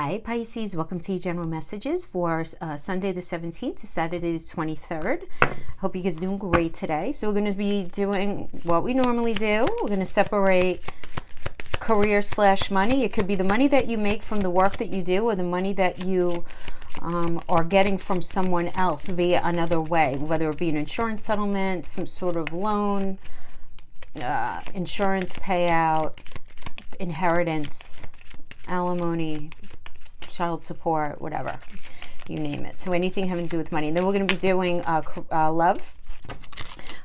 Hi Pisces, welcome to your general messages for Sunday the 17th to Saturday the 23rd. Hope you guys are doing great today. So we're going to be doing what we normally do. We're going to separate career / money. It could be the money that you make from the work that you do, or the money that you are getting from someone else via another way, whether it be an insurance settlement, some sort of loan, insurance payout, inheritance, alimony, child support, whatever, you name it. So anything having to do with money. And then we're going to be doing love.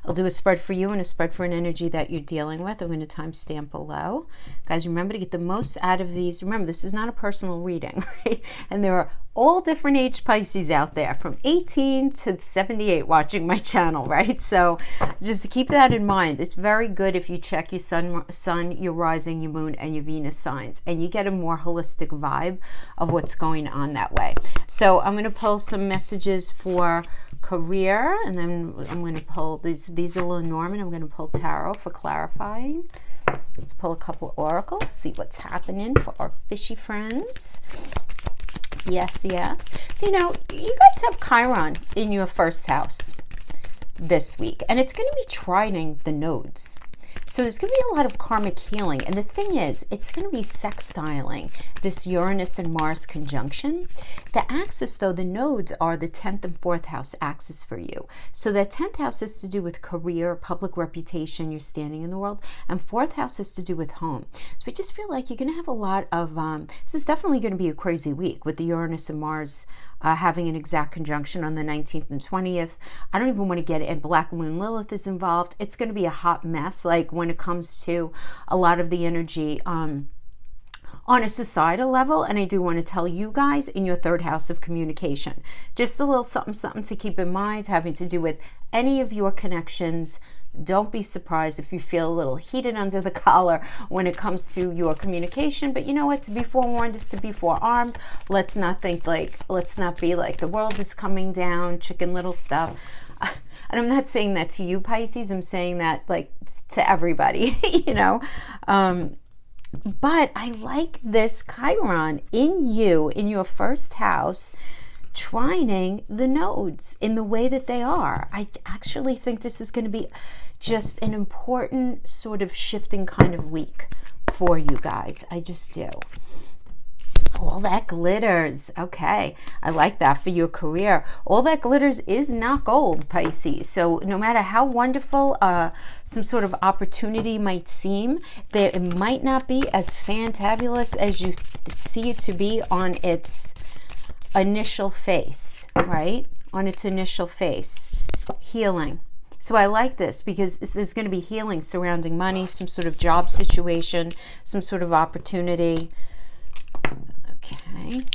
I'll do a spread for you and a spread for an energy that you're dealing with. I'm going to timestamp below. Guys, remember to get the most out of these. Remember, this is not a personal reading, right? And there are all different age Pisces out there, from 18 to 78 watching my channel, right? So just to keep that in mind. It's very good if you check your sun, your rising, your moon, and your Venus signs, and you get a more holistic vibe of what's going on that way. So I'm going to pull some messages for career, and then I'm going to pull these are Lenormand. I'm going to pull tarot for clarifying. Let's pull a couple of oracles, see what's happening for our fishy friends. Yes. So, you guys have Chiron in your first house this week, and it's going to be trining the nodes. So there's going to be a lot of karmic healing. And the thing is, it's going to be sextiling this Uranus and Mars conjunction. The axis, though, the nodes are the 10th and 4th house axis for you. So that 10th house has to do with career, public reputation, your standing in the world. And 4th house has to do with home. So I just feel like you're going to have a lot of, this is definitely going to be a crazy week with the Uranus and Mars having an exact conjunction on the 19th and 20th. I don't even want to get it. And Black Moon Lilith is involved. It's going to be a hot mess, like when it comes to a lot of the energy on a societal level. And I do want to tell you guys, in your 3rd house of communication, just a little something to keep in mind, having to do with any of your connections. Don't be surprised if you feel a little heated under the collar when it comes to your communication. But you know what? To be forewarned is to be forearmed. Let's not be like the world is coming down, Chicken Little stuff. And I'm not saying that to you, Pisces. I'm saying that like to everybody, But I like this Chiron in you, in your first house, trining the nodes in the way that they are. I actually think this is going to be just an important sort of shifting kind of week for you guys. I just do. All that glitters. Okay, I like that for your career. All that glitters is not gold, Pisces. So no matter how wonderful some sort of opportunity might seem, it might not be as fantabulous as you see it to be on its initial face, right? On its initial face. Healing. So I like this because there's going to be healing surrounding money, some sort of job situation, some sort of opportunity. Okay.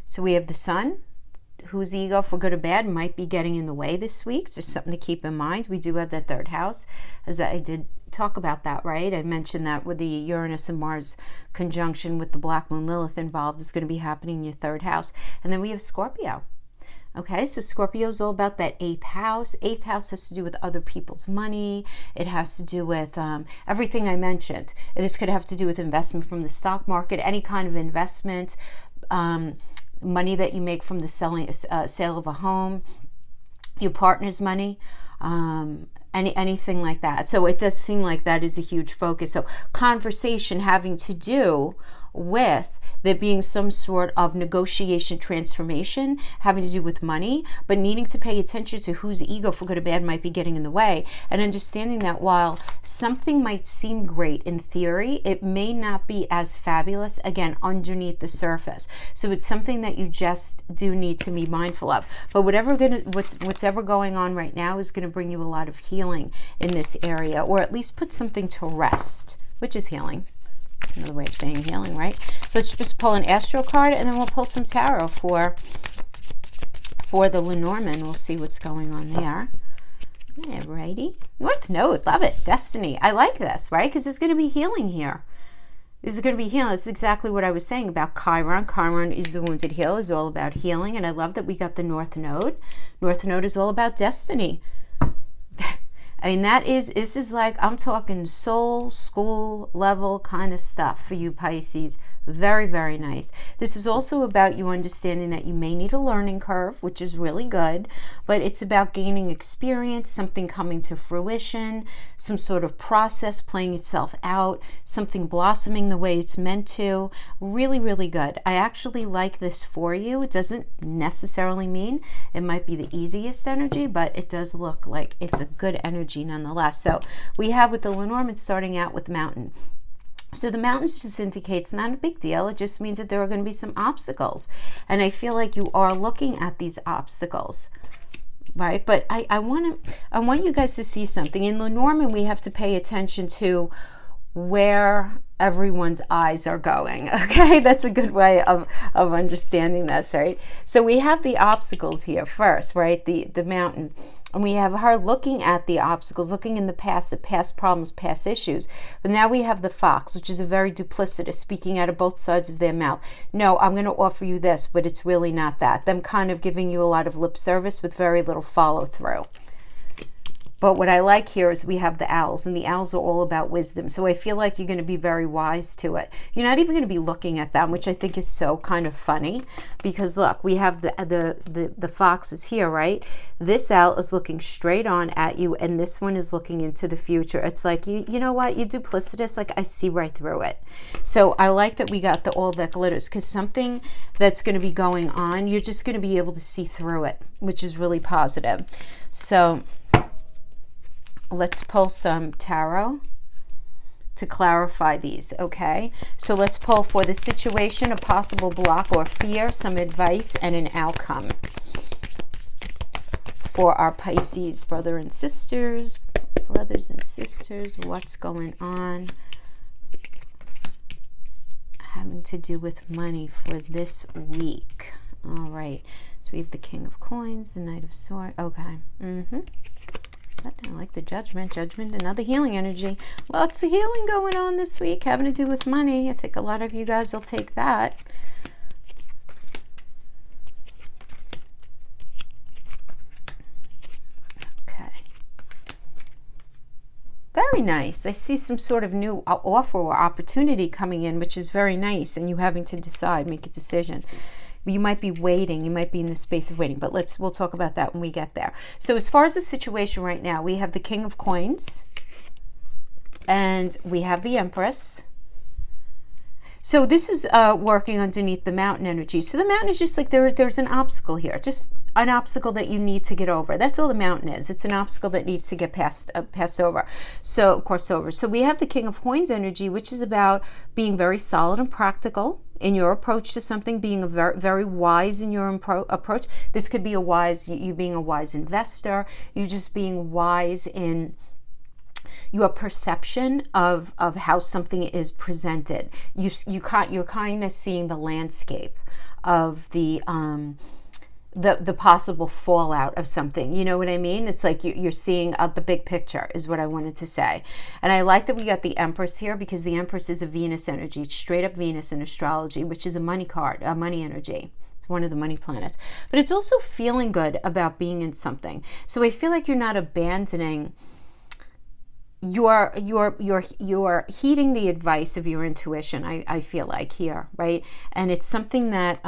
So we have the sun, whose ego, for good or bad, might be getting in the way this week. Just something to keep in mind. We do have that 3rd house, as I did talk about that, right? I mentioned that with the Uranus and Mars conjunction with the Black Moon Lilith involved is going to be happening in your 3rd house. And then we have Scorpio. Okay, so Scorpio is all about that 8th house. 8th house has to do with other people's money. It has to do with everything I mentioned. This could have to do with investment from the stock market, any kind of investment, money that you make from the sale of a home, your partner's money, anything like that. So it does seem like that is a huge focus. So conversation having to do with there being some sort of negotiation transformation having to do with money, but needing to pay attention to whose ego, for good or bad, might be getting in the way, and understanding that while something might seem great in theory, it may not be as fabulous, again, underneath the surface. So it's something that you just do need to be mindful of. But what's ever going on right now is going to bring you a lot of healing in this area, or at least put something to rest, which is healing. That's another way of saying healing, right? So let's just pull an astro card, and then we'll pull some tarot for the Lenormand. We'll see what's going on there. Alrighty. North Node, love it. Destiny. I like this, right? Because there's going to be healing here. This is going to be healing. This is exactly what I was saying about Chiron. Chiron is the wounded healer, is all about healing. And I love that we got the North Node. North Node is all about destiny. I mean, this is like, I'm talking soul, school level kind of stuff for you Pisces. Very, very nice. This is also about you understanding that you may need a learning curve, which is really good, but it's about gaining experience, something coming to fruition, some sort of process playing itself out, something blossoming the way it's meant to. Really, really good. I actually like this for you. It doesn't necessarily mean it might be the easiest energy, but it does look like it's a good energy nonetheless. So we have with the Lenormand starting out with Mountain. So the mountains just indicates not a big deal. It just means that there are going to be some obstacles. And I feel like you are looking at these obstacles, right? But I want you guys to see something. In Lenormand, we have to pay attention to where everyone's eyes are going. Okay, that's a good way of understanding this, right? So we have the obstacles here first, right? The mountain. And we have her looking at the obstacles, looking in the past, at past problems, past issues. But now we have the fox, which is a very duplicitous, speaking out of both sides of their mouth. No, I'm going to offer you this, but it's really not that. Them kind of giving you a lot of lip service with very little follow through. But what I like here is we have the owls, and the owls are all about wisdom. So I feel like you're going to be very wise to it. You're not even going to be looking at them, which I think is so kind of funny, because look, we have the foxes here, right? This owl is looking straight on at you, and this one is looking into the future. It's like, you know what? You're duplicitous. Like, I see right through it. So I like that we got all that glitters, because something that's going to be going on, you're just going to be able to see through it, which is really positive. So let's pull some tarot to clarify these, okay? So let's pull for the situation, a possible block or fear, some advice, and an outcome for our Pisces brothers and sisters, what's going on having to do with money for this week. All right, so we have the King of Coins, the Knight of Swords. Okay, But I like the Judgment, another healing energy. Lots of healing going on this week, having to do with money. I think a lot of you guys will take that. Okay. Very nice. I see some sort of new offer or opportunity coming in, which is very nice, and you having to decide, make a decision. You might be waiting, you might be in the space of waiting, but we'll talk about that when we get there. So as far as the situation right now, we have the King of Coins and we have the Empress. So this is working underneath the mountain energy. So the mountain is just like there's an obstacle here, just an obstacle that you need to get over. That's all the mountain is. It's an obstacle that needs to get passed over. So cross over. So we have the King of Coins energy, which is about being very solid and practical in your approach to something, being a very, very wise in your approach. This could be you being a wise investor, you just being wise in your perception of how something is presented. You're kind of seeing the landscape of the possible fallout of something. You know what I mean? It's like you're seeing the big picture is what I wanted to say. And I like that we got the Empress here, because the Empress is a Venus energy. It's straight up Venus in astrology, which is a money card, a money energy. It's one of the money planets. But it's also feeling good about being in something. So I feel like you're not abandoning. You're heeding the advice of your intuition, I feel like here, right? And it's something that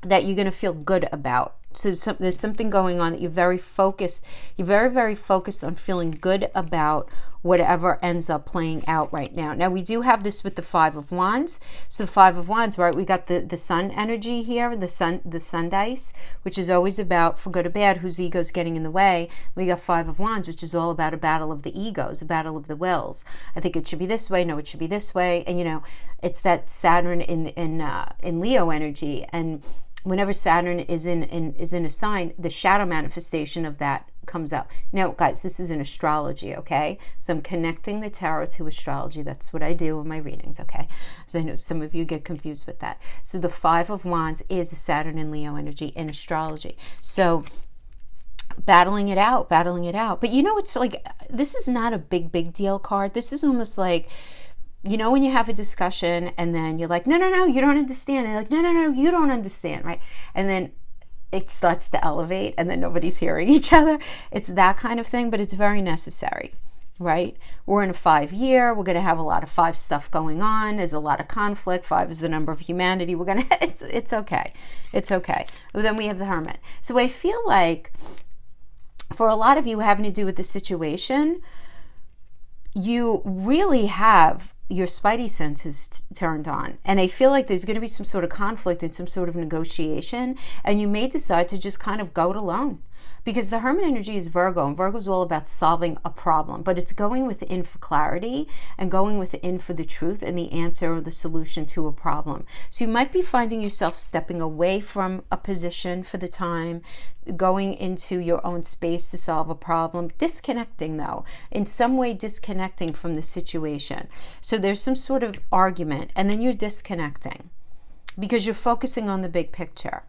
that you're going to feel good about. So there's something going on that you're very focused. You're very, very focused on feeling good about whatever ends up playing out right now. Now we do have this with the Five of Wands. So the Five of Wands, right? We got the Sun energy here, the sun dice, which is always about, for good or bad, whose ego's getting in the way. We got Five of Wands, which is all about a battle of the egos, a battle of the wills. I think it should be this way. No, it should be this way. And it's that Saturn in Leo energy. And whenever Saturn is in a sign, the shadow manifestation of that comes out. Now, guys, this is in astrology, okay? So I'm connecting the tarot to astrology. That's what I do in my readings, okay? So I know some of you get confused with that. So the Five of Wands is a Saturn and Leo energy in astrology. So battling it out. But it's like, this is not a big deal card. This is almost like, when you have a discussion and then you're like, no, you don't understand. And they're like, no, you don't understand, right? And then it starts to elevate and then nobody's hearing each other. It's that kind of thing, but it's very necessary, right? We're in a 5-year. We're going to have a lot of 5 stuff going on. There's a lot of conflict. 5 is the number of humanity. We're going to, it's okay. It's okay. But then we have the Hermit. So I feel like for a lot of you having to do with the situation, you really have your spidey senses turned on. And I feel like there's going to be some sort of conflict and some sort of negotiation. And you may decide to just kind of go it alone. Because the Hermit energy is Virgo, and Virgo is all about solving a problem, but it's going within for clarity and going within for the truth and the answer or the solution to a problem. So you might be finding yourself stepping away from a position for the time, going into your own space to solve a problem, disconnecting though, in some way disconnecting from the situation. So there's some sort of argument, and then you're disconnecting because you're focusing on the big picture.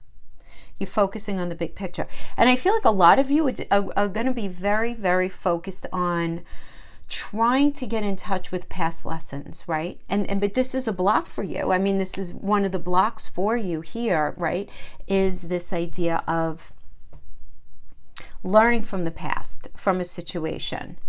You're focusing on the big picture. And I feel like a lot of you are going to be very, very focused on trying to get in touch with past lessons, right? But this is a block for you. I mean, this is one of the blocks for you here, right? Is this idea of learning from the past, from a situation.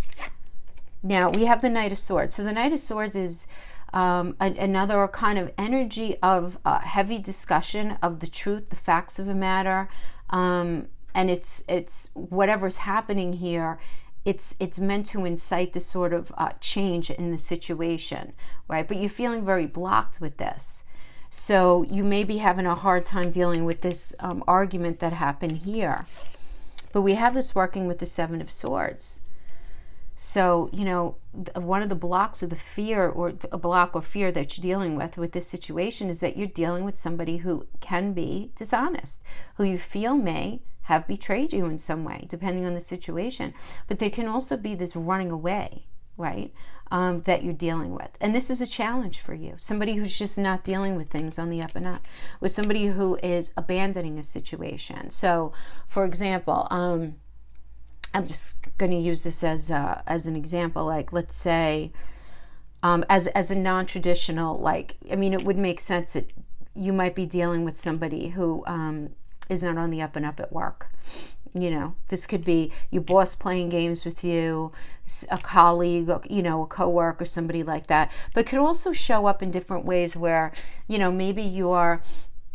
Now, we have the Knight of Swords. So the Knight of Swords is another kind of energy of heavy discussion of the truth, the facts of a matter, and it's whatever's happening here. It's meant to incite this sort of change in the situation, right? But you're feeling very blocked with this, so you may be having a hard time dealing with this argument that happened here. But we have this working with the Seven of Swords. So, you know, one of the blocks of the fear, or a block or fear that you're dealing with this situation, is that you're dealing with somebody who can be dishonest, who you feel may have betrayed you in some way, depending on the situation. But there can also be this running away, right, that you're dealing with. And this is a challenge for you. Somebody who's just not dealing with things on the up and up, with somebody who is abandoning a situation. So, for example, I'm just going to use this as an example. Like, let's say, as a non-traditional, like, I mean, it would make sense that you might be dealing with somebody who is not on the up and up at work. You know, this could be your boss playing games with you, a colleague, you know, a coworker, somebody like that. But it could also show up in different ways where, you know, maybe you're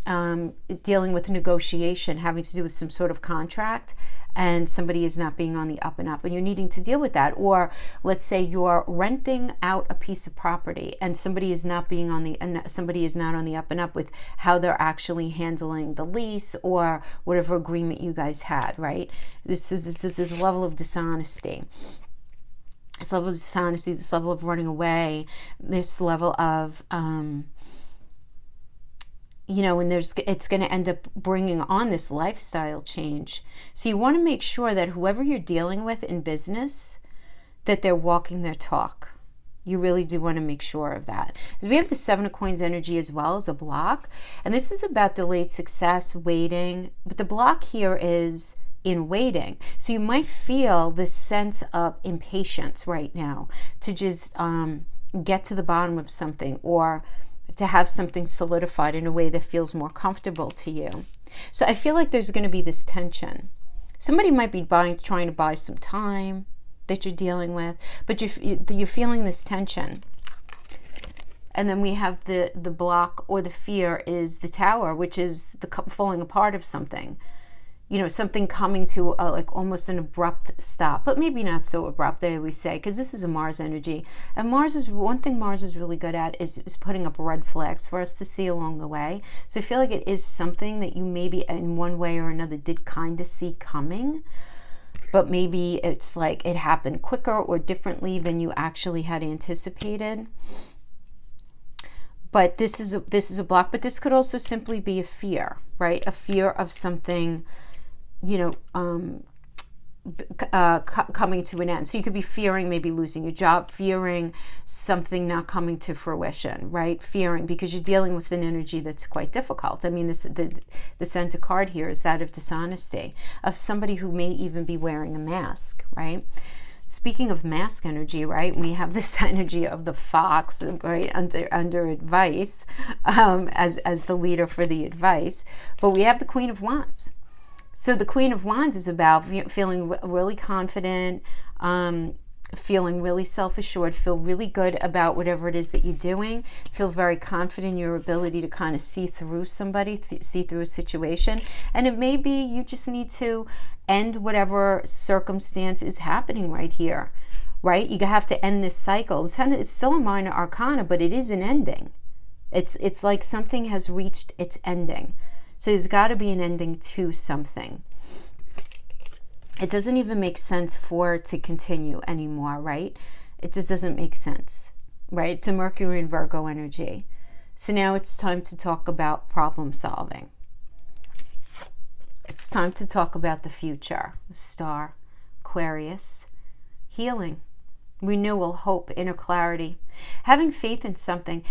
dealing with negotiation, having to do with some sort of contract, and somebody is not being on the up and up, and you're needing to deal with that. Or let's say you're renting out a piece of property, and somebody is not on the up and up with how they're actually handling the lease or whatever agreement you guys had, right? This is this level of dishonesty. This level of dishonesty, this level of running away, this level of you know, and it's going to end up bringing on this lifestyle change. So you want to make sure that whoever you're dealing with in business, that they're walking their talk. You really do want to make sure of that. Because we have the Seven of Coins energy as well as a block. And this is about delayed success, waiting. But the block here is in waiting. So you might feel this sense of impatience right now to just get to the bottom of something, or to have something solidified in a way that feels more comfortable to you. So I feel like there's going to be this tension. Somebody might be trying to buy some time that you're dealing with, but you're feeling this tension. And then we have the block or the fear is the Tower, which is the falling apart of something. You know, something coming to like almost an abrupt stop, but maybe not so abrupt, I always say, because this is a Mars energy. And one thing Mars is really good at is putting up red flags for us to see along the way. So I feel like it is something that you maybe in one way or another did kind of see coming, but maybe it's like it happened quicker or differently than you actually had anticipated. But this is a block, but this could also simply be a fear, right? A fear of something, you know, coming to an end. So you could be fearing maybe losing your job, fearing something not coming to fruition, right? Fearing because you're dealing with an energy that's quite difficult. I mean, the center card here is that of dishonesty, of somebody who may even be wearing a mask, right? Speaking of mask energy, right? We have this energy of the fox, right? Under advice, as the leader for the advice. But we have the Queen of Wands. So the Queen of Wands is about feeling really confident, feeling really self-assured, feel really good about whatever it is that you're doing, feel very confident in your ability to kind of see through somebody, see through a situation. And it may be you just need to end whatever circumstance is happening right here, right? You have to end this cycle. It's still a minor arcana, but it is an ending. It's like something has reached its ending. So there's got to be an ending to something. It doesn't even make sense for it to continue anymore, right? It just doesn't make sense, right? It's a Mercury and Virgo energy. So now it's time to talk about problem solving. It's time to talk about the future. The star, Aquarius, healing, renewal, hope, inner clarity, having faith in something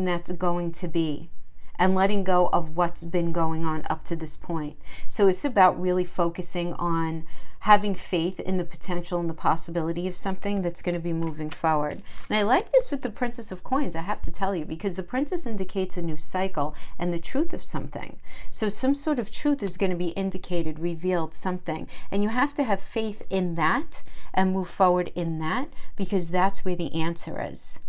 that's going to be, and letting go of what's been going on up to this point. So it's about really focusing on having faith in the potential and the possibility of something that's going to be moving forward. And I like this with the Princess of Coins, I have to tell you, because the Princess indicates a new cycle and the truth of something. So some sort of truth is going to be indicated, revealed, something. And you have to have faith in that and move forward in that, because that's where the answer is.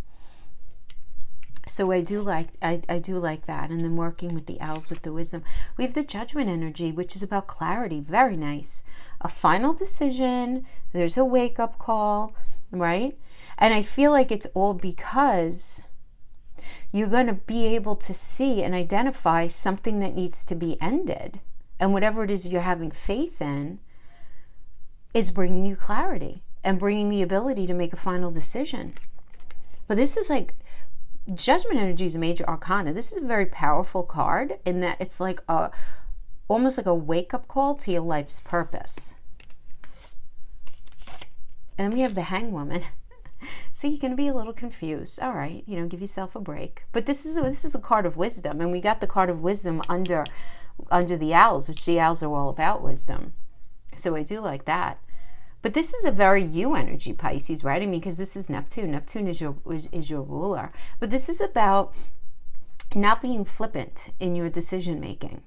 So I do like that. And then working with the owls with the wisdom. We have the Judgment energy, which is about clarity. Very nice. A final decision. There's a wake-up call, right? And I feel like it's all because you're going to be able to see and identify something that needs to be ended. And whatever it is you're having faith in is bringing you clarity and bringing the ability to make a final decision. But this is like, Judgment energy is a major arcana. This is a very powerful card in that it's like almost like a wake-up call to your life's purpose. And then we have the Hangwoman. So you're going to be a little confused. All right, give yourself a break. But this is a card of wisdom, and we got the card of wisdom under the owls, which the owls are all about wisdom. So I do like that. But this is a very you energy, Pisces, right? I mean, because this is Neptune. Neptune is your ruler. But this is about not being flippant in your decision making.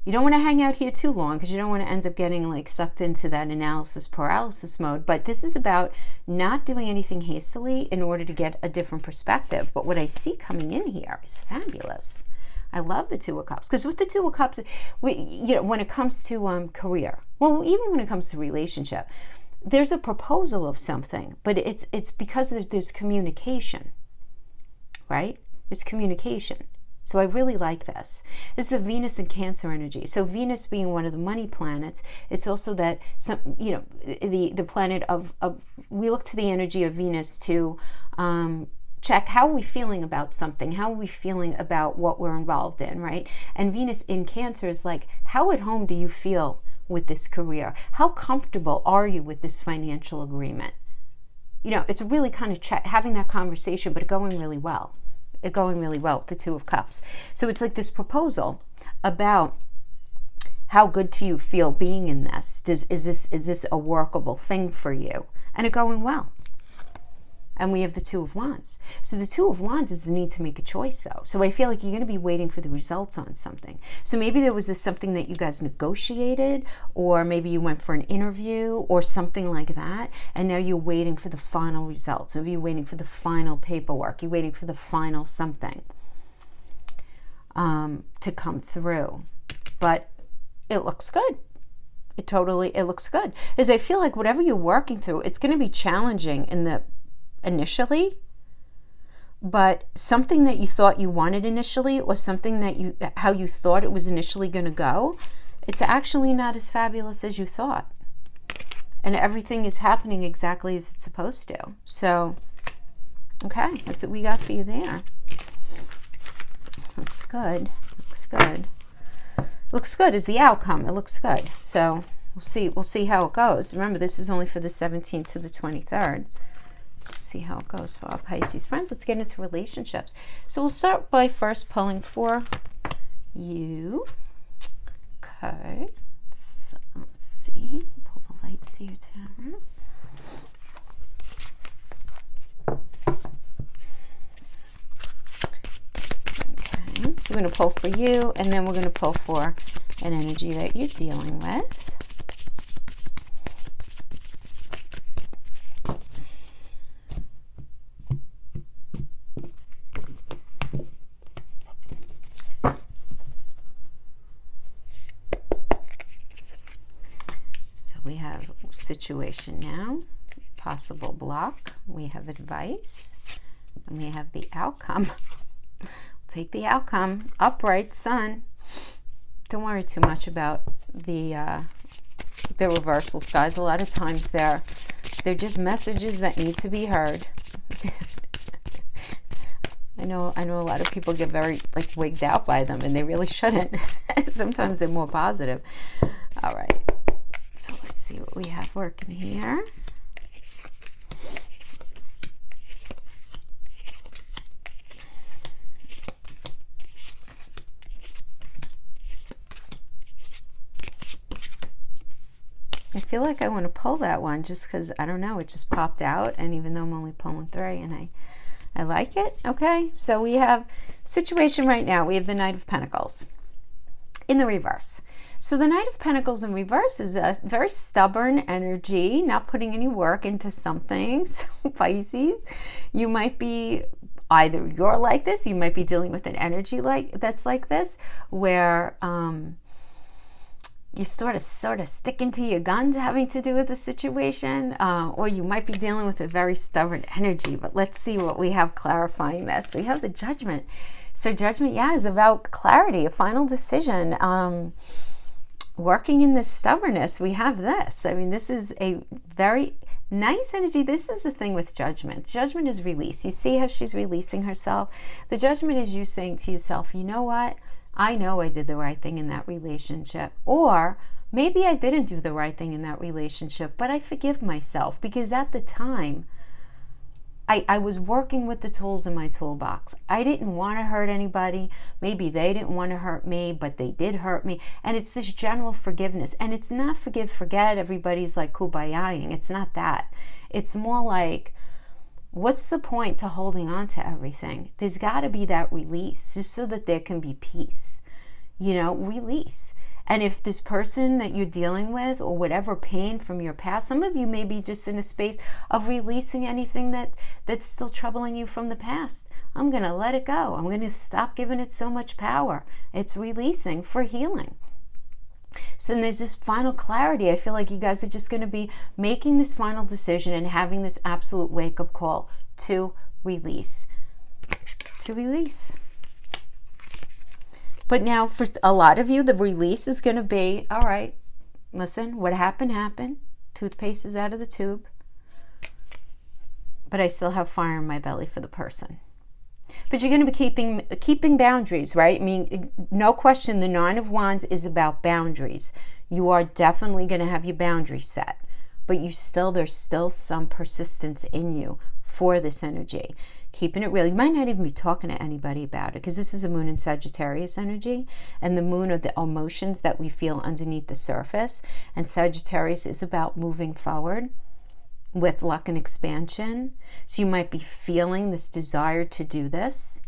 You don't want to hang out here too long because you don't want to end up getting like sucked into that analysis paralysis mode. But this is about not doing anything hastily in order to get a different perspective. But what I see coming in here is fabulous. I love the Two of Cups, because with the Two of Cups, when it comes to career, well, even when it comes to relationship, there's a proposal of something, but it's because there's communication, right? There's communication. So I really like this. This is the Venus and Cancer energy. So Venus being one of the money planets, it's also that the planet of we look to the energy of Venus to check how are we feeling about something, how are we feeling about what we're involved in, right? And Venus in Cancer is like, how at home do you feel with this career? How comfortable are you with this financial agreement? It's really kind of having that conversation, but going really well. The Two of Cups. So it's like this proposal about how good do you feel being in this? Is this a workable thing for you? And it going well. And we have the Two of Wands. So the Two of Wands is the need to make a choice, though. So I feel like you're going to be waiting for the results on something. So maybe there was something that you guys negotiated, or maybe you went for an interview or something like that, and now you're waiting for the final results. Maybe you're waiting for the final paperwork. You're waiting for the final something to come through. But it looks good. It looks good. Because I feel like whatever you're working through, it's going to be challenging initially, but something that you thought you wanted initially, or something that how you thought it was initially going to go, it's actually not as fabulous as you thought. And everything is happening exactly as it's supposed to. So, okay, that's what we got for you there. Looks good. Looks good is the outcome. It looks good. So we'll see how it goes. Remember, this is only for the 17th to the 23rd. See how it goes for our Pisces friends. Let's get into relationships. So we'll start by first pulling for you. Okay. So let's see. Pull the lights here, Tara. Okay. So we're going to pull for you, and then we're going to pull for an energy that you're dealing with. So we have situation now, possible block, we have advice, and we have the outcome. Take the outcome, upright sun. Don't worry too much about the reversals, guys. A lot of times they're just messages that need to be heard. I know a lot of people get very wigged out by them, and they really shouldn't. Sometimes they're more positive. All right, so let's see what we have working here. I feel like I want to pull that one just because, I don't know, it just popped out. And even though I'm only pulling 3 and I like it. Okay, so we have situation right now. We have the Knight of Pentacles in the reverse. So the Knight of Pentacles in reverse is a very stubborn energy, not putting any work into some things. Pisces, you might be, either you're like this, you might be dealing with an energy that's like this, where you sort of sticking to your guns having to do with the situation, or you might be dealing with a very stubborn energy. But let's see what we have clarifying this. So you have the Judgment. So Judgment, yeah, is about clarity, a final decision. Working in this stubbornness, we have this. I mean, this is a very nice energy. This is the thing with Judgment. Judgment is release. You see how she's releasing herself? The Judgment is you saying to yourself, you know what? I know I did the right thing in that relationship. Or maybe I didn't do the right thing in that relationship, but I forgive myself because at the time, I was working with the tools in my toolbox. I didn't want to hurt anybody. Maybe they didn't want to hurt me, but they did hurt me. And it's this general forgiveness. And it's not forgive, forget. Everybody's like kumbaya-ing. It's not that. It's more like, what's the point to holding on to everything? There's got to be that release just so that there can be peace. You know, release. And if this person that you're dealing with, or whatever pain from your past, some of you may be just in a space of releasing anything that's still troubling you from the past. I'm going to let it go. I'm going to stop giving it so much power. It's releasing for healing. So then there's this final clarity. I feel like you guys are just going to be making this final decision and having this absolute wake-up call to release. To release. But now for a lot of you, the release is going to be, all right, listen, what happened, happened. Toothpaste is out of the tube. But I still have fire in my belly for the person. But you're going to be keeping boundaries, right? I mean, no question, the Nine of Wands is about boundaries. You are definitely going to have your boundaries set. But there's still some persistence in you for this energy. Keeping it real. You might not even be talking to anybody about it because this is a moon in Sagittarius energy, and the moon are the emotions that we feel underneath the surface. And Sagittarius is about moving forward with luck and expansion. So you might be feeling this desire to do this,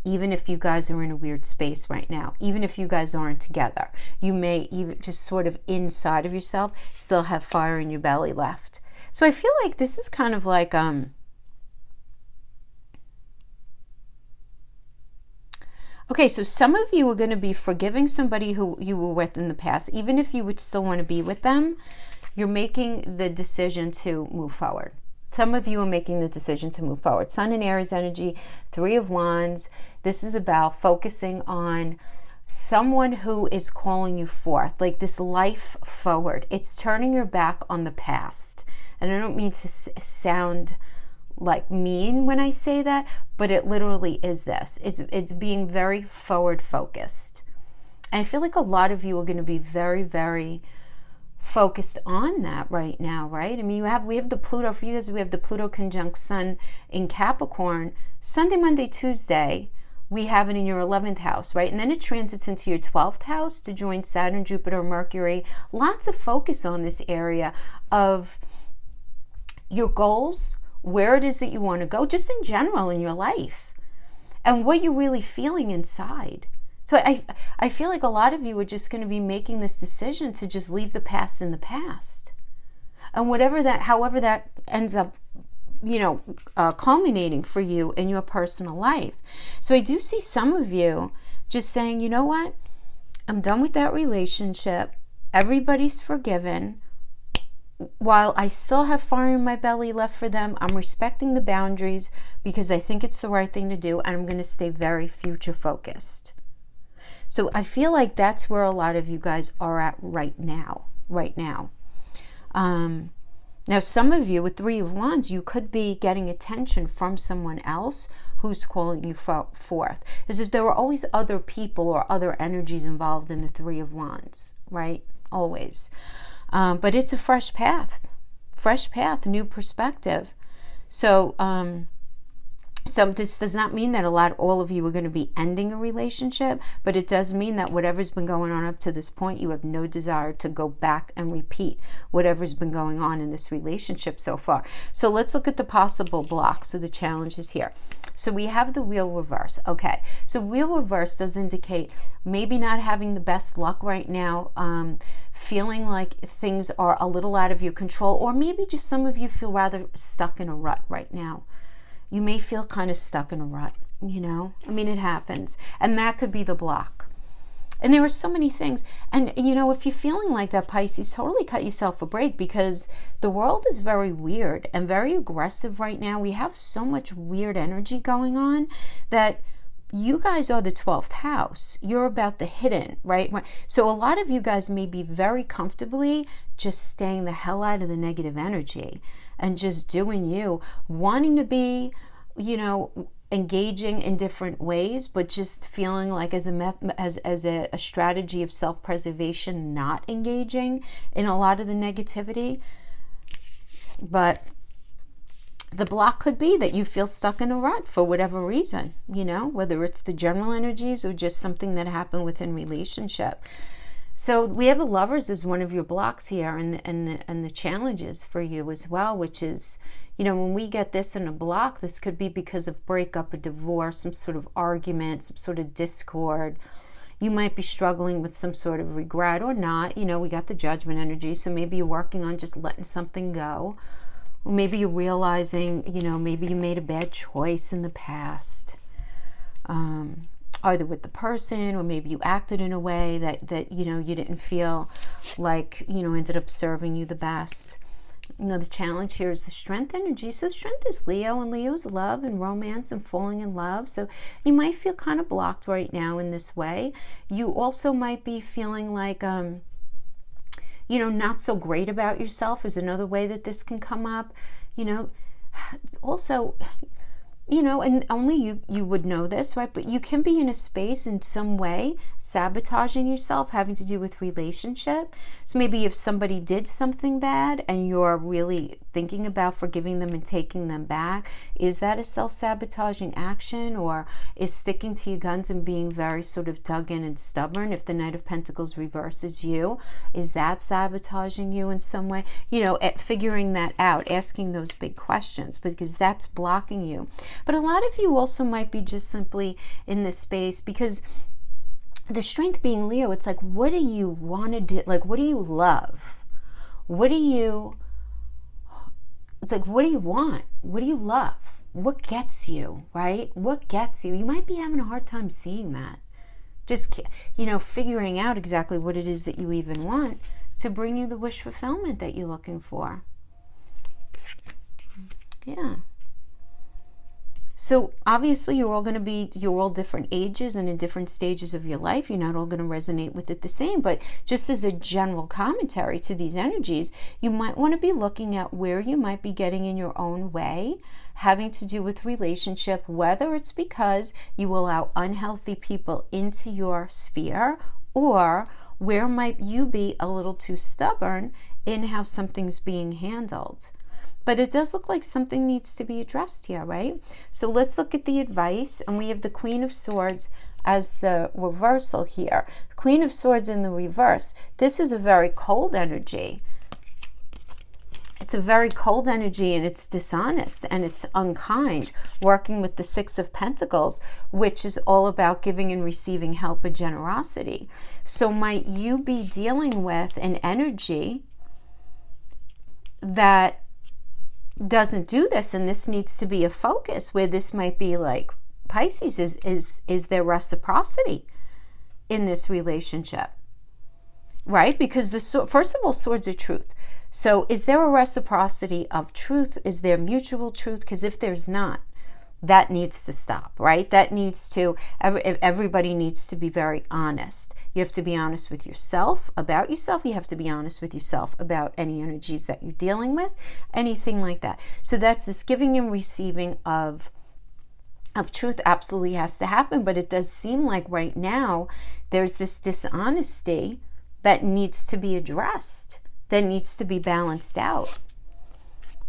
even if you guys are in a weird space right now, even if you guys aren't together. You may even just sort of inside of yourself still have fire in your belly left. So I feel like this is kind of like, okay, so some of you are going to be forgiving somebody who you were with in the past, even if you would still want to be with them. You're making the decision to move forward. Some of you are making the decision to move forward. Sun and Aries energy, 3 of Wands. This is about focusing on someone who is calling you forth, like this life forward. It's turning your back on the past. And I don't mean to sound like mean when I say that, but it literally is this. It's being very forward focused. And I feel like a lot of you are going to be very, very focused on that right now, right? I mean, we have the Pluto, for you guys, we have the Pluto conjunct Sun in Capricorn. Sunday, Monday, Tuesday, we have it in your 11th house, right? And then it transits into your 12th house to join Saturn, Jupiter, Mercury. Lots of focus on this area of your goals, where it is that you want to go, just in general in your life, and what you're really feeling inside. So I feel like a lot of you are just going to be making this decision to just leave the past in the past. And however that ends up, culminating for you in your personal life. So I do see some of you just saying, you know what? I'm done with that relationship. Everybody's forgiven. While I still have fire in my belly left for them, I'm respecting the boundaries because I think it's the right thing to do, and I'm going to stay very future focused. So I feel like that's where a lot of you guys are at right now. Now, some of you with Three of Wands, you could be getting attention from someone else who's calling you forth. It's just there are always other people or other energies involved in the Three of Wands, right? Always. But it's a fresh path, new perspective. So this does not mean that all of you are going to be ending a relationship, but it does mean that whatever's been going on up to this point, you have no desire to go back and repeat whatever's been going on in this relationship so far. So let's look at the possible blocks. So the challenge is here. So we have the wheel reverse. Okay, so wheel reverse does indicate maybe not having the best luck right now, feeling like things are a little out of your control, or maybe just some of you feel rather stuck in a rut right now. You may feel kind of stuck in a rut, it happens. And that could be the block. And there are so many things. And, if you're feeling like that, Pisces, totally cut yourself a break, because the world is very weird and very aggressive right now. We have so much weird energy going on that you guys are the 12th house. You're about the hidden, right? So a lot of you guys may be very comfortably just staying the hell out of the negative energy and just doing you, wanting to be, engaging in different ways, but just feeling like as a strategy of self-preservation, not engaging in a lot of the negativity. But the block could be that you feel stuck in a rut for whatever reason, whether it's the general energies or just something that happened within relationship. So we have the Lovers as one of your blocks here, and the challenges for you as well, which is, when we get this in a block, this could be because of breakup, a divorce, some sort of argument, some sort of discord. You might be struggling with some sort of regret or not. We got the Judgment energy, so maybe you're working on just letting something go. Or maybe you're realizing, maybe you made a bad choice in the past. Either with the person, or maybe you acted in a way that you didn't feel like, ended up serving you the best. The challenge here is the Strength energy. So Strength is Leo, and Leo's love and romance and falling in love. So you might feel kind of blocked right now in this way. You also might be feeling like, not so great about yourself is another way that this can come up. Also, and only you would know this, right? But you can be in a space in some way sabotaging yourself, having to do with relationship. So maybe if somebody did something bad and you're really thinking about forgiving them and taking them back, is that a self-sabotaging action, or is sticking to your guns and being very sort of dug in and stubborn? If the Knight of Pentacles reverses you, is that sabotaging you in some way? At figuring that out, asking those big questions, because that's blocking you. But a lot of you also might be just simply in this space because the Strength being Leo, it's like, what do you want to do? Like, what do you love? It's like, what do you want? What do you love? What gets you, right? What gets you? You might be having a hard time seeing that. Just, figuring out exactly what it is that you even want to bring you the wish fulfillment that you're looking for. Yeah. So obviously you're all different ages and in different stages of your life. You're not all going to resonate with it the same, but just as a general commentary to these energies, you might want to be looking at where you might be getting in your own way, having to do with relationship, whether it's because you allow unhealthy people into your sphere, or where might you be a little too stubborn in how something's being handled. But it does look like something needs to be addressed here, right? So let's look at the advice. And we have the Queen of Swords as the reversal here. Queen of Swords in the reverse. This is a very cold energy. It's a very cold energy, and it's dishonest, and it's unkind, working with the Six of Pentacles, which is all about giving and receiving help and generosity. So might you be dealing with an energy that doesn't do this, and this needs to be a focus, where this might be like Pisces, is there reciprocity in this relationship, right? Because first of all, swords are truth. So is there a reciprocity of truth? Is there mutual truth? Because if there's not, that needs to stop, right? That needs to, everybody needs to be very honest. You have to be honest with yourself, about yourself. You have to be honest with yourself about any energies that you're dealing with, anything like that. So that's this giving and receiving of truth absolutely has to happen. But it does seem like right now there's this dishonesty that needs to be addressed, that needs to be balanced out.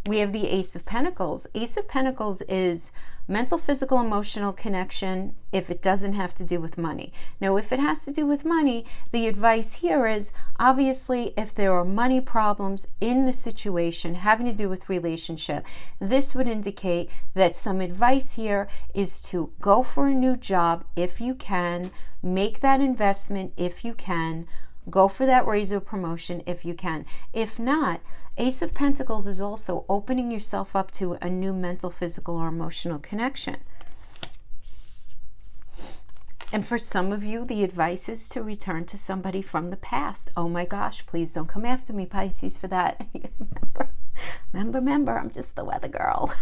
We have the Ace of Pentacles. Ace of Pentacles is mental, physical, emotional connection if it doesn't have to do with money. Now, if it has to do with money, the advice here is, obviously, if there are money problems in the situation having to do with relationship, this would indicate that some advice here is to go for a new job if you can, make that investment if you can, go for that raise or promotion if you can. If not, Ace of Pentacles is also opening yourself up to a new mental, physical, or emotional connection. And for some of you, the advice is to return to somebody from the past. Oh my gosh, please don't come after me, Pisces, for that. Remember, I'm just the weather girl.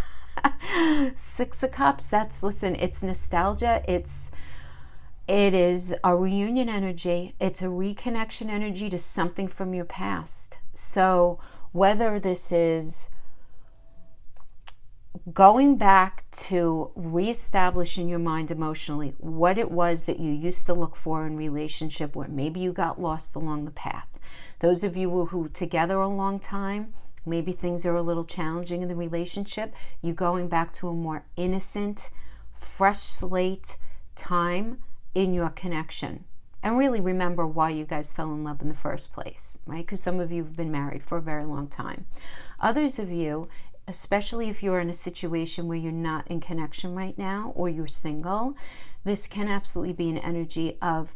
Six of Cups, listen, it's nostalgia. It is a reunion energy. It's a reconnection energy to something from your past. So whether this is going back to reestablish in your mind emotionally what it was that you used to look for in relationship, where maybe you got lost along the path. Those of you who together a long time, maybe things are a little challenging in the relationship, you going back to a more innocent, fresh slate time in your connection. And really remember why you guys fell in love in the first place, right? Because some of you have been married for a very long time. Others of you, especially if you're in a situation where you're not in connection right now, or you're single, this can absolutely be an energy of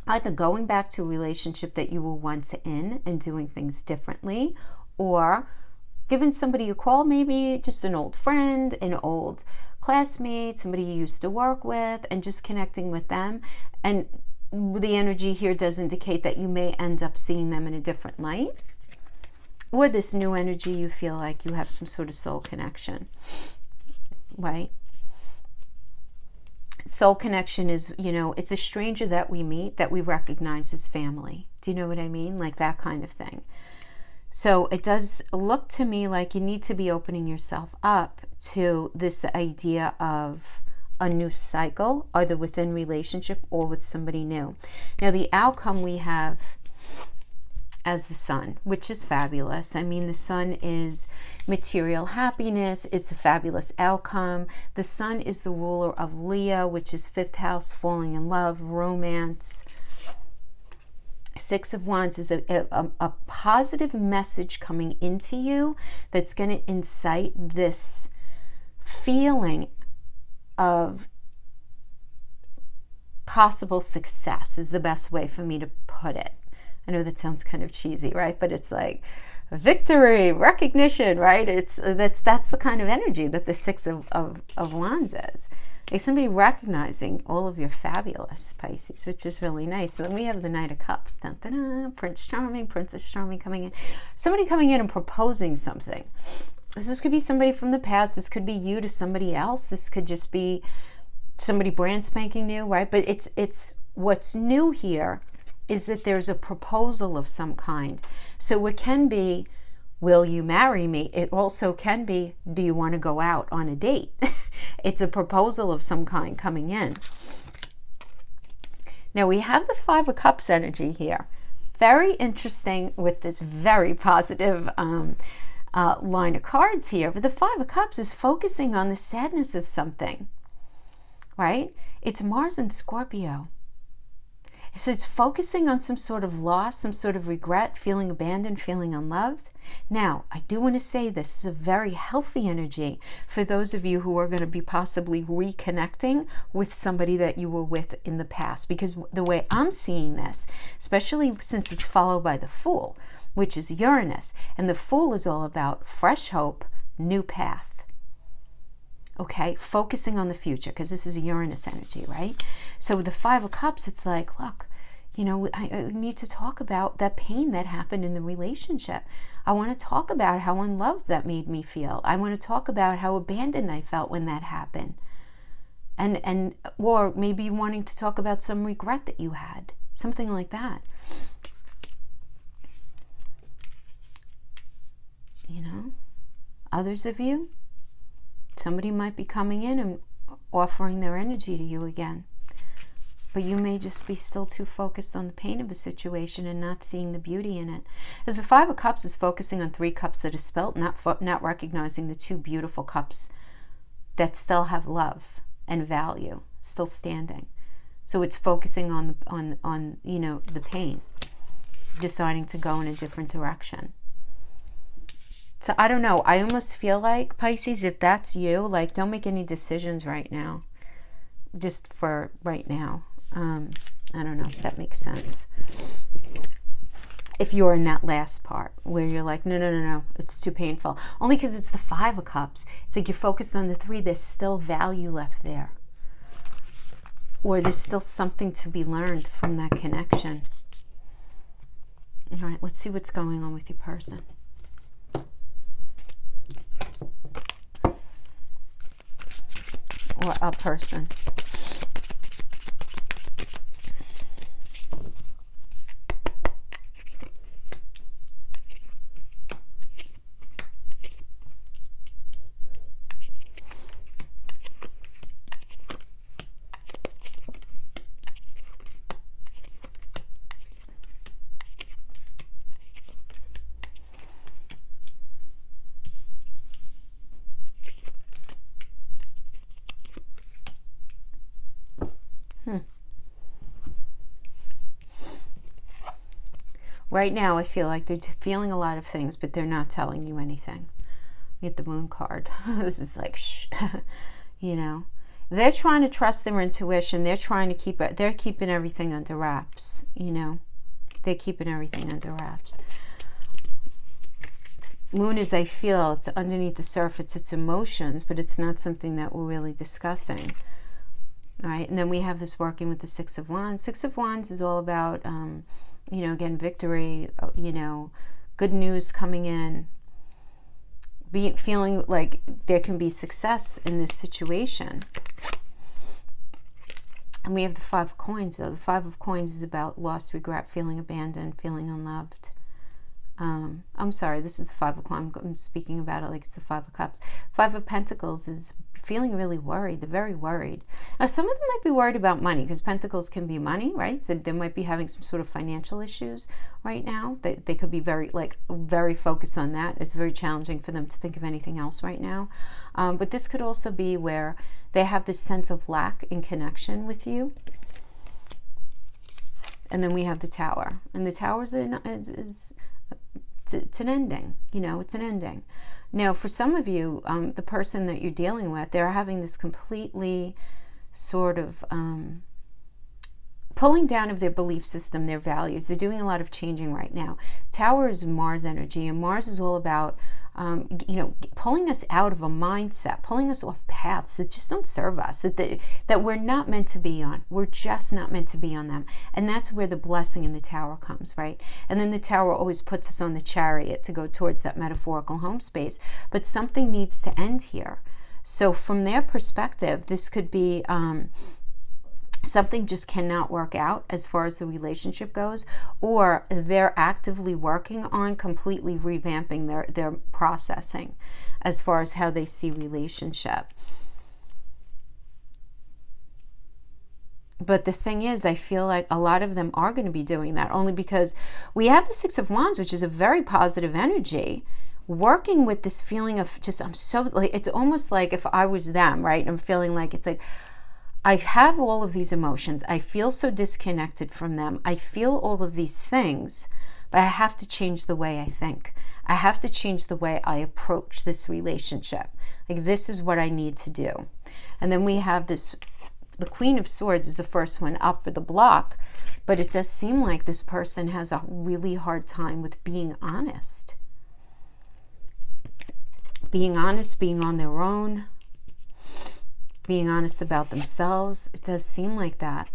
either going back to a relationship that you were once in and doing things differently, or giving somebody a call, maybe just an old friend, an old classmate, somebody you used to work with, and just connecting with them. And the energy here does indicate that you may end up seeing them in a different light. Or this new energy, you feel like you have some sort of soul connection, right? Soul connection is, it's a stranger that we meet that we recognize as family. Do you know what I mean? Like that kind of thing. So it does look to me like you need to be opening yourself up to this idea of a new cycle, either within relationship or with somebody new. Now, the outcome we have as the sun, which is fabulous. I mean, the sun is material happiness. It's a fabulous outcome. The sun is the ruler of Leo, which is 5th house, falling in love, romance. Six of Wands is a positive message coming into you that's going to incite this feeling of possible success, is the best way for me to put it. I know that sounds kind of cheesy, right? But it's like victory, recognition, right? That's the kind of energy that the Six of Wands is. Like somebody recognizing all of your fabulous, Pisces, which is really nice. And then we have the Knight of Cups. Dun, dun, dun, Prince Charming, Princess Charming coming in. Somebody coming in and proposing something. This could be somebody from the past. This could be you to somebody else. This could just be somebody brand spanking new, right? But it's what's new here is that there's a proposal of some kind. So it can be, will you marry me? It also can be, do you want to go out on a date? It's a proposal of some kind coming in. Now we have the Five of Cups energy here. Very interesting with this very positive line of cards here. But the Five of Cups is focusing on the sadness of something, right? It's Mars and Scorpio. So it's focusing on some sort of loss, some sort of regret, feeling abandoned, feeling unloved. Now, I do want to say this is a very healthy energy for those of you who are going to be possibly reconnecting with somebody that you were with in the past. Because the way I'm seeing this, especially since it's followed by the Fool, which is Uranus, and the Fool is all about fresh hope, new path. Okay, focusing on the future, because this is a Uranus energy, right? So with the Five of Cups, it's like, look, you know, I need to talk about that pain that happened in the relationship. I want to talk about how unloved that made me feel. I want to talk about how abandoned I felt when that happened. And or maybe wanting to talk about some regret that you had, something like that. You know, others of you, somebody might be coming in and offering their energy to you again. But you may just be still too focused on the pain of a situation and not seeing the beauty in it. As the Five of Cups is focusing on 3 cups that are spelt, not recognizing the 2 beautiful cups that still have love and value, still standing. So it's focusing on you know, the pain, deciding to go in a different direction. So I don't know. I almost feel like, Pisces, if that's you, like, don't make any decisions right now. Just for right now. I don't know if that makes sense. If you're in that last part where you're like, no, it's too painful. Only because it's the Five of Cups. It's like you're focused on the 3. There's still value left there. Or there's still something to be learned from that connection. All right, let's see what's going on with your person. Or a person. Right now, I feel like they're feeling a lot of things, but they're not telling you anything. You get the Moon card. This is like, shh. You know, they're trying to trust their intuition. They're trying to keep it. They're keeping everything under wraps. You know, they're keeping everything under wraps. Moon is, I feel, it's underneath the surface. It's emotions, but it's not something that we're really discussing. All right, and then we have this working with the Six of Wands. Six of Wands is all about, you know, again, victory, you know, good news coming in, feeling like there can be success in this situation. And we have the Five of Coins, though. The Five of Coins is about loss, regret, feeling abandoned, feeling unloved. I'm sorry, this is the Five of Coins. I'm speaking about it like it's the Five of Cups. Five of Pentacles is feeling really worried. They're very worried. Now, some of them might be worried about money, because Pentacles can be money, right? They might be having some sort of financial issues right now. They could be very focused on that. It's very challenging for them to think of anything else right now. But this could also be where they have this sense of lack in connection with you. And then we have the Tower. And the Tower is it's an ending. You know, it's an ending. Now, for some of you, the person that you're dealing with, they're having this completely sort of pulling down of their belief system, their values. They're doing a lot of changing right now. Tower is Mars energy, and Mars is all about, you know, pulling us out of a mindset, pulling us off paths that just don't serve us, that we're not meant to be on. We're just not meant to be on them. And that's where the blessing in the Tower comes, right? And then the Tower always puts us on the chariot to go towards that metaphorical home space. But something needs to end here. So from their perspective, this could be something just cannot work out as far as the relationship goes, or they're actively working on completely revamping their processing as far as how they see relationship. But the thing is, I feel like a lot of them are going to be doing that, only because we have the Six of Wands, which is a very positive energy, working with this feeling of just, I'm so, like, it's almost like if I was them, right? I'm feeling like it's like, I have all of these emotions. I feel so disconnected from them. I feel all of these things, but I have to change the way I think. I have to change the way I approach this relationship. Like, this is what I need to do. And then we have this, the Queen of Swords is the first one up for the block, but it does seem like this person has a really hard time with being honest. Being honest, being on their own, being honest about themselves. It does seem like that.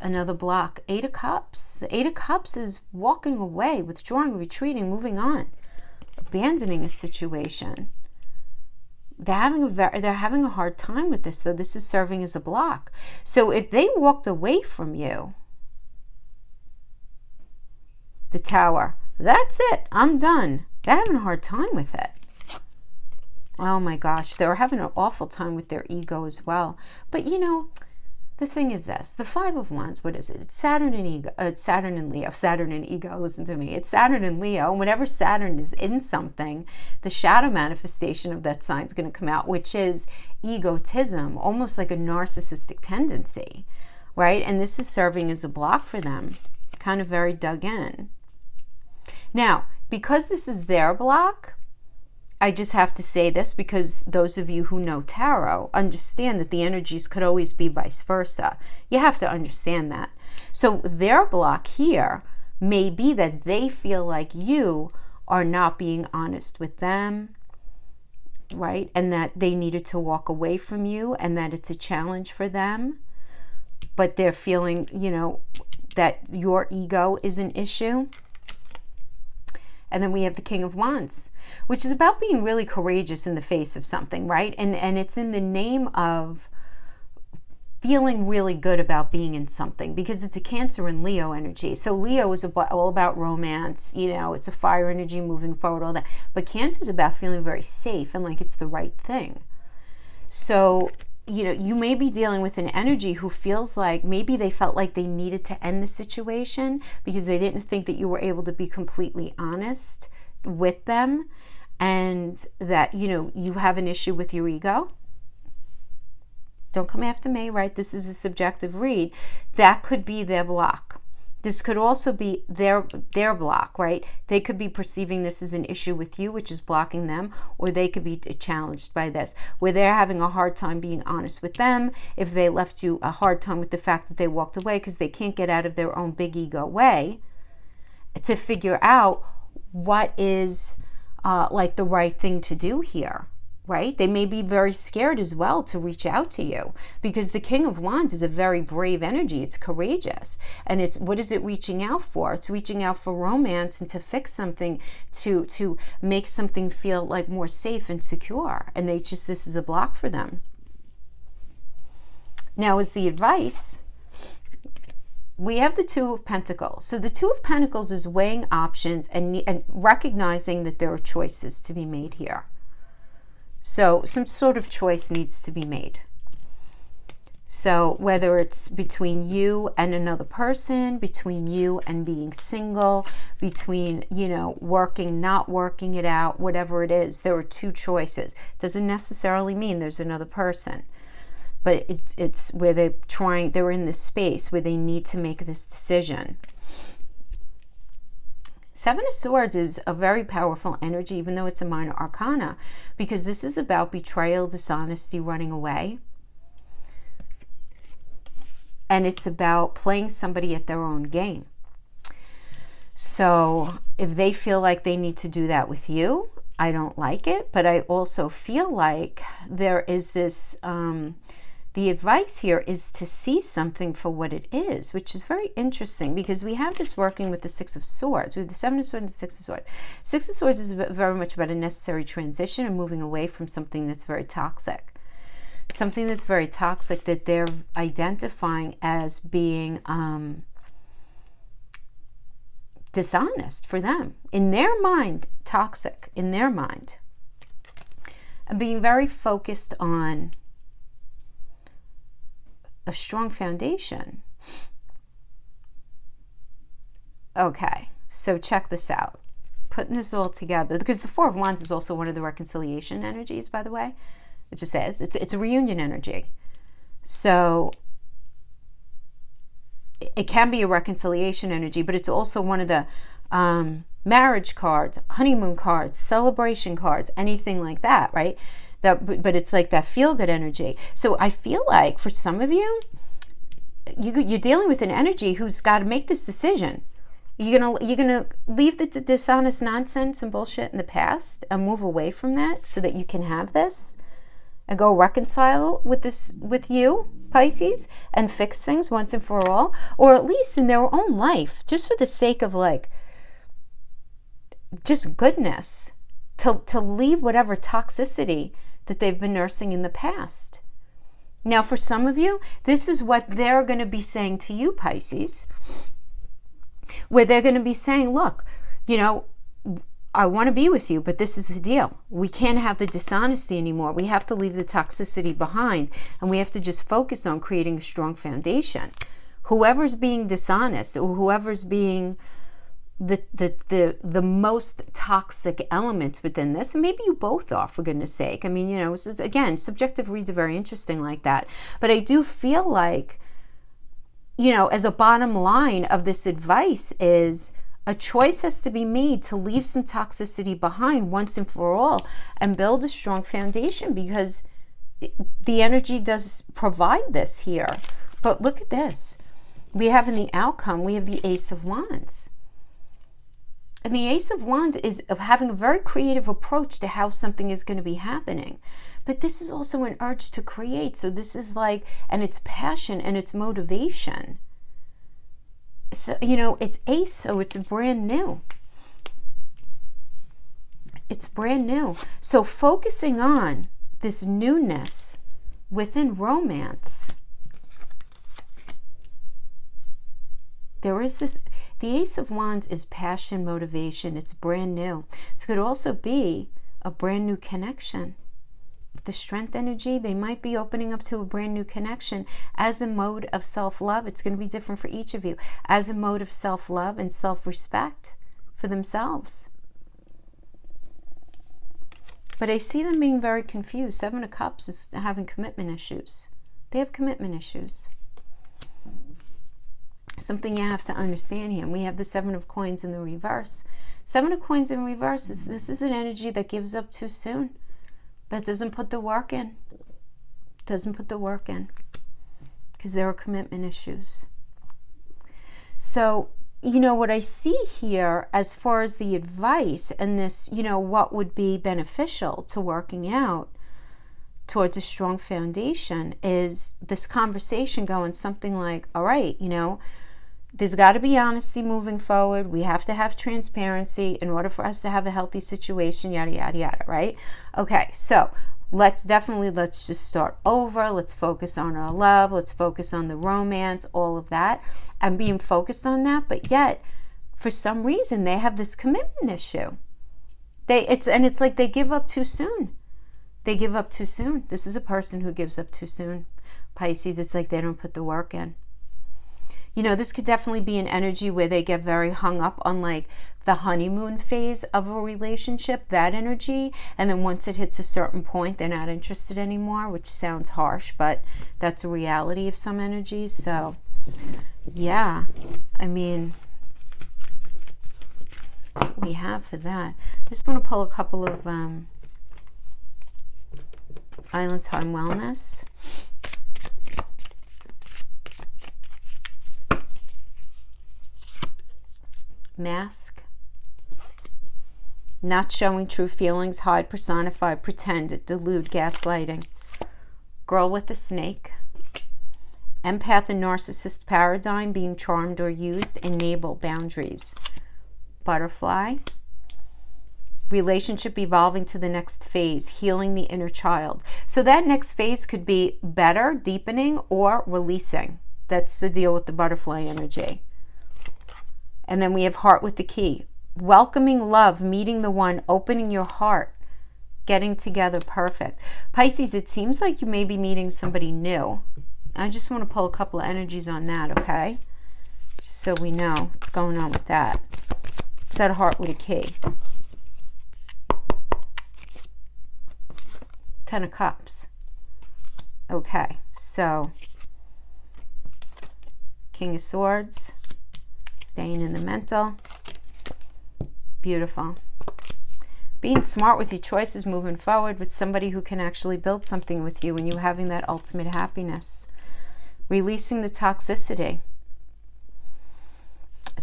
Another block, Eight of Cups. The Eight of Cups is walking away, withdrawing, retreating, moving on, abandoning a situation. They're having a hard time with this, though. This is serving as a block. So if they walked away from you, the Tower, that's it, I'm done. They're having a hard time with it. Oh my gosh, they're having an awful time with their ego as well. But you know, the thing is this, the Five of Wands, what is it? It's Saturn and ego. It's Saturn and Leo. Saturn and ego, listen to me. It's Saturn and Leo. And whenever Saturn is in something, the shadow manifestation of that sign is going to come out, which is egotism, almost like a narcissistic tendency, right? And this is serving as a block for them, kind of very dug in. Now, because this is their block, I just have to say this because those of you who know tarot understand that the energies could always be vice versa. You have to understand that. So their block here may be that they feel like you are not being honest with them, right? And that they needed to walk away from you and that it's a challenge for them. But they're feeling, you know, that your ego is an issue. And then we have the King of Wands, which is about being really courageous in the face of something, right? And it's in the name of feeling really good about being in something, because it's a Cancer and Leo energy. So Leo is all about romance, you know, it's a fire energy moving forward, all that. But Cancer is about feeling very safe and like it's the right thing. So, you know, you may be dealing with an energy who feels like maybe they felt like they needed to end the situation because they didn't think that you were able to be completely honest with them, and that, you know, you have an issue with your ego. Don't come after me, right? This is a subjective read. That could be their block. This could also be their block, right? They could be perceiving this as an issue with you, which is blocking them, or they could be challenged by this, where they're having a hard time being honest with them. If they left you a hard time with the fact that they walked away because they can't get out of their own big ego way, to figure out what is like the right thing to do here. Right? They may be very scared as well to reach out to you, because the King of Wands is a very brave energy. It's courageous. And it's, what is it reaching out for? It's reaching out for romance and to fix something, to make something feel like more safe and secure. And this is a block for them. Now, as the advice, we have the Two of Pentacles. So the Two of Pentacles is weighing options and recognizing that there are choices to be made here. So some sort of choice needs to be made. So whether it's between you and another person, between you and being single, between, you know, working, not working it out, whatever it is, there are two choices. Doesn't necessarily mean there's another person, but it's where they're in this space where they need to make this decision. Seven of Swords is a very powerful energy, even though it's a minor arcana, because this is about betrayal, dishonesty, running away. And it's about playing somebody at their own game. So if they feel like they need to do that with you, I don't like it. But I also feel like there is this... the advice here is to see something for what it is, which is very interesting, because we have this working with the Six of Swords. We have the Seven of Swords and the Six of Swords. Six of Swords is very much about a necessary transition and moving away from something that's very toxic. Something that's very toxic that they're identifying as being dishonest for them. In their mind, toxic in their mind. And being very focused on a strong foundation. Okay, so check this out. Putting this all together, because the Four of Wands is also one of the reconciliation energies, by the way. It just says it's a reunion energy. So it can be a reconciliation energy, but it's also one of the marriage cards, honeymoon cards, celebration cards, anything like that, right? But it's like that feel-good energy. So I feel like for some of you, you're dealing with an energy who's got to make this decision. You're gonna leave the dishonest nonsense and bullshit in the past and move away from that so that you can have this and go reconcile with you, Pisces, and fix things once and for all, or at least in their own life, just for the sake of like just goodness, to leave whatever toxicity that they've been nursing in the past. Now, for some of you, this is what they're going to be saying to you, Pisces, where they're going to be saying, look, you know, I want to be with you, but this is the deal. We can't have the dishonesty anymore. We have to leave the toxicity behind, and we have to just focus on creating a strong foundation. Whoever's being dishonest, or whoever's being the most toxic element within this, and maybe you both are, for goodness sake. I mean, you know, again, subjective reads are very interesting like that. But I do feel like, you know, as a bottom line of this advice is a choice has to be made to leave some toxicity behind once and for all and build a strong foundation, because the energy does provide this here. But look at this. We have in the outcome, we have the Ace of Wands. And the Ace of Wands is of having a very creative approach to how something is going to be happening. But this is also an urge to create. So this is like, and it's passion and it's motivation. So, you know, it's Ace, so it's brand new. It's brand new. So focusing on this newness within romance, there is this, the Ace of Wands is passion, motivation. It's brand new. So it could also be a brand new connection. The Strength energy, they might be opening up to a brand new connection as a mode of self-love. It's going to be different for each of you. As a mode of self-love and self-respect for themselves. But I see them being very confused. Seven of Cups is having commitment issues. They have commitment issues. Something you have to understand here. And we have the Seven of Coins in the reverse. Seven of Coins in reverse, this is an energy that gives up too soon, but doesn't put the work in. Doesn't put the work in because there are commitment issues. So, you know, what I see here as far as the advice and this, you know, what would be beneficial to working out towards a strong foundation is this conversation going something like, all right, you know, there's got to be honesty moving forward. We have to have transparency in order for us to have a healthy situation, yada, yada, yada, right? Okay, so let's just start over. Let's focus on our love. Let's focus on the romance, all of that, and being focused on that. But yet, for some reason, they have this commitment issue. It's like they give up too soon. They give up too soon. This is a person who gives up too soon. Pisces, it's like they don't put the work in. You know, this could definitely be an energy where they get very hung up on like the honeymoon phase of a relationship, that energy. And then once it hits a certain point, they're not interested anymore, which sounds harsh, but that's a reality of some energies. So, yeah, I mean, that's what we have for that. I just want to pull a couple of Island Time Wellness. Mask. Not showing true feelings, hide, personify, pretend, delude, gaslighting. Girl with a snake. Empath and narcissist paradigm, being charmed or used, enable boundaries. Butterfly. Relationship evolving to the next phase, healing the inner child. So that next phase could be better, deepening, or releasing. That's the deal with the butterfly energy. And then we have heart with the key. Welcoming love, meeting the one, opening your heart, getting together, perfect. Pisces, it seems like you may be meeting somebody new. I just want to pull a couple of energies on that, okay? Just so we know what's going on with that. It's that heart with a key. Ten of Cups. Okay, so King of Swords, staying in the mental. Beautiful. Being smart with your choices, moving forward with somebody who can actually build something with you, and you having that ultimate happiness. Releasing the toxicity.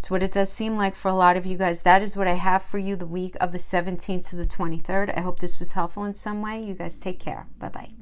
It's what it does seem like for a lot of you guys. That is what I have for you the week of the 17th to the 23rd. I hope this was helpful in some way. You guys take care. Bye-bye.